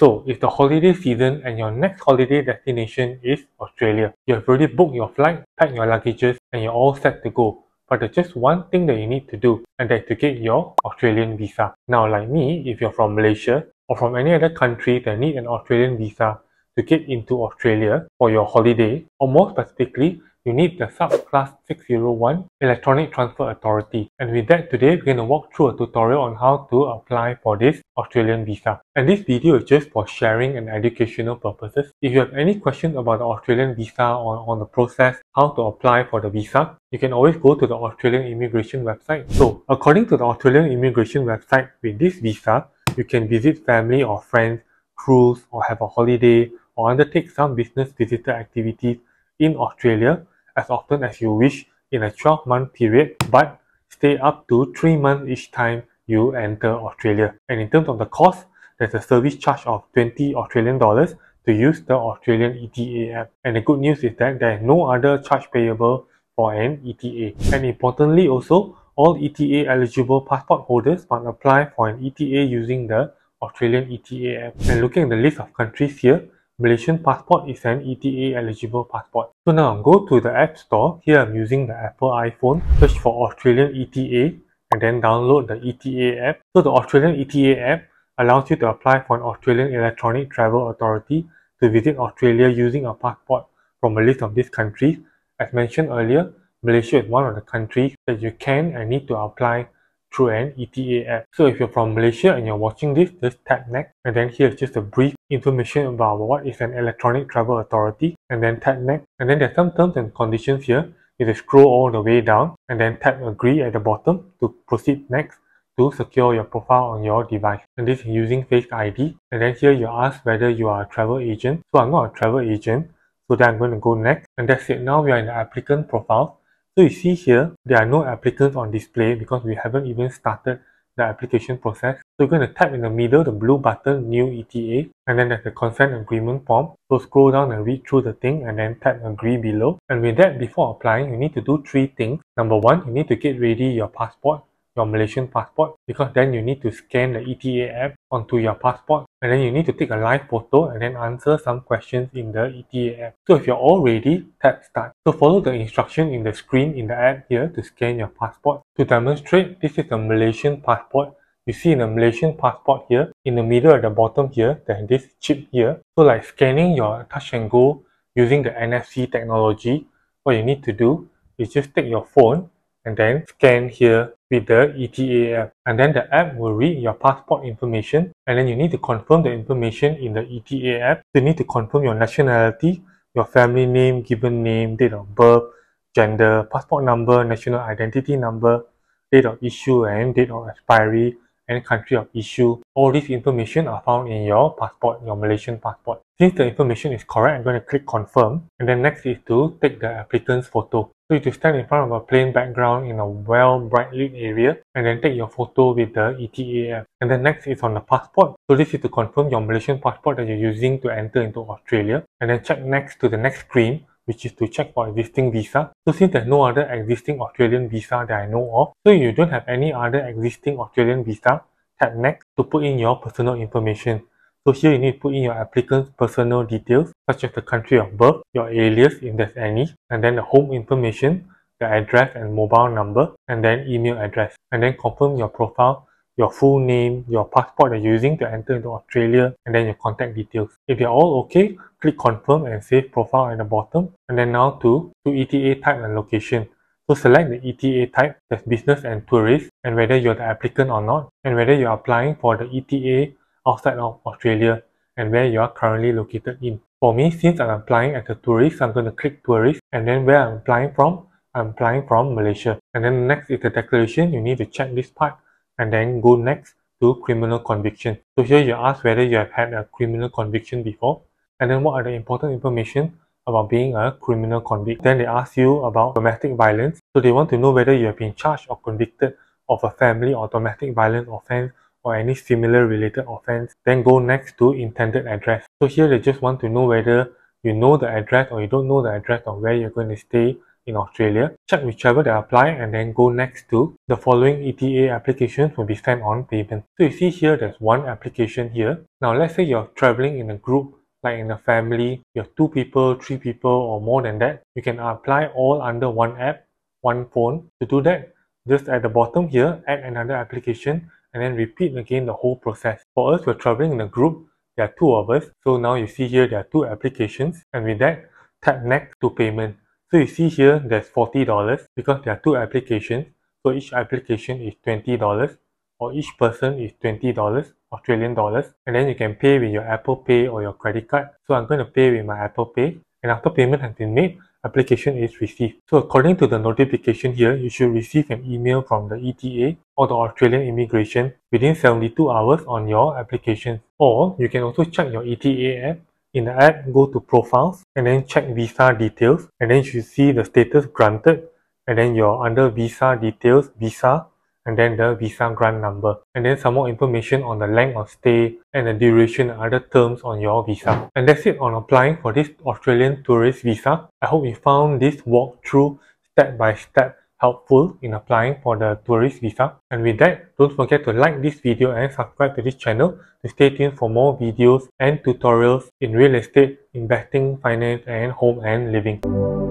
So, it's the holiday season and your next holiday destination is Australia. You have already booked your flight, packed your luggages, and you're all set to go. But there's just one thing that you need to do, and that's to get your Australian visa. Now, like me, if you're from Malaysia or from any other country that need an Australian visa to get into Australia for your holiday, or more specifically, you need the Subclass 601 Electronic Transfer Authority. And with that, today we're going to walk through a tutorial on how to apply for this Australian visa. And this video is just for sharing and educational purposes. If you have any questions about the Australian visa or on the process, how to apply for the visa, you can always go to the Australian immigration website. So, according to the Australian immigration website, with this visa, you can visit family or friends, cruise or have a holiday, or undertake some business visitor activities in Australia as often as you wish in a 12-month period, but stay up to 3 months each time you enter Australia. And in terms of the cost, there's a service charge of 20 Australian dollars to use the Australian ETA app. And the good news is that there is no other charge payable for an ETA. And importantly also, all ETA eligible passport holders must apply for an ETA using the Australian ETA app. And looking at the list of countries here, Malaysian passport is an ETA eligible passport. So now go to the App Store. Here I'm using the Apple iPhone. Search for Australian ETA and then download the ETA app. So the Australian ETA app allows you to apply for an Australian Electronic Travel Authority to visit Australia using a passport from a list of these countries. As mentioned earlier, Malaysia is one of the countries that you can and need to apply through an ETA app. So if you're from Malaysia and you're watching this, just tap next, and then here's just a brief information about what is an Electronic Travel Authority, and then tap next, and then there's some terms and conditions here. You just scroll all the way down and then tap agree at the bottom to proceed next to secure your profile on your device. And this is using Face ID. And then here you ask whether you are a travel agent. So I'm not a travel agent, so then I'm going to go next, and that's it. Now we are in the applicant profile. So you see here, there are no applicants on display because we haven't even started the application process. So you're going to tap in the middle, the blue button, New ETA, and then there's the consent agreement form. So scroll down and read through the thing and then tap agree below. And with that, before applying, you need to do 3 things. Number 1, you need to get ready your passport, your Malaysian passport, because then you need to scan the ETA app onto your passport, and then you need to take a live photo and then answer some questions in the ETA app. So if you're all ready, tap start. So follow the instruction in the screen in the app here to scan your passport. To demonstrate, this is a Malaysian passport. You see in the Malaysian passport here, in the middle at the bottom here, there's this chip here. So like scanning your touch and go using the NFC technology, what you need to do is just take your phone and then scan here with the ETA app, and then the app will read your passport information, and then you need to confirm the information in the ETA app. So you need to confirm your nationality, your family name, given name, date of birth, gender, passport number, national identity number, date of issue and date of expiry, and country of issue. All this information are found in your passport, your Malaysian passport. Since the information is correct, I'm going to click confirm, and then next is to take the applicant's photo. So you have to stand in front of a plain background in a well bright lit area and then take your photo with the ETA app. And then next is on the passport. So this is to confirm your Malaysian passport that you're using to enter into Australia. And then check next to the next screen, which is to check for existing visa. So since there's no other existing Australian visa that I know of, so you don't have any other existing Australian visa, tap next to put in your personal information. So here you need to put in your applicant's personal details such as the country of birth, your alias if there's any, and then the home information, the address and mobile number, and then email address. And then confirm your profile, your full name, your passport that you're using to enter into Australia, and then your contact details. If they're all okay, click confirm and save profile at the bottom. And then now to ETA type and location. So select the ETA type, that's business and tourist, and whether you're the applicant or not, and whether you're applying for the ETA outside of Australia and where you are currently located in. For me, since I'm applying as a tourist, I'm going to click tourist, and then where I'm applying from Malaysia. And then next is the declaration. You need to check this part and then go next to criminal conviction. So here you ask whether you have had a criminal conviction before, and then what are the important information about being a criminal convict. Then they ask you about domestic violence. So they want to know whether you have been charged or convicted of a family or domestic violence offense or any similar related offense. Then go next to intended address. So here they just want to know whether you know the address or you don't know the address of where you're going to stay in Australia, check whichever that apply and then go next to the following ETA applications will be sent on payment. So you see here there's one application here. Now let's say you're traveling in a group, like in a family, you have 2 people, 3 people or more than that. You can apply all under one app, one phone. To do that, just at the bottom here, add another application and then repeat again the whole process. For us, we're traveling in a group, there are 2 of us. So now you see here there are 2 applications, and with that, tap next to payment. So you see here there's $40 because there are 2 applications. So each application is $20 or each person is $20 Australian dollars, and then you can pay with your Apple Pay or your credit card. So I'm going to pay with my Apple Pay, and after payment has been made, application is received. So according to the notification here, you should receive an email from the ETA or the Australian Immigration within 72 hours on your application. Or you can also check your ETA app. In the app, go to Profiles and then check Visa Details, and then you should see the status granted, and then you're under Visa Details, Visa, and then the visa grant number, and then some more information on the length of stay and the duration and other terms on your visa. And that's it on applying for this Australian Tourist Visa. I hope you found this walkthrough step by step helpful in applying for the tourist visa. And with that, don't forget to like this video and subscribe to this channel to stay tuned for more videos and tutorials in real estate, investing, finance, and home and living.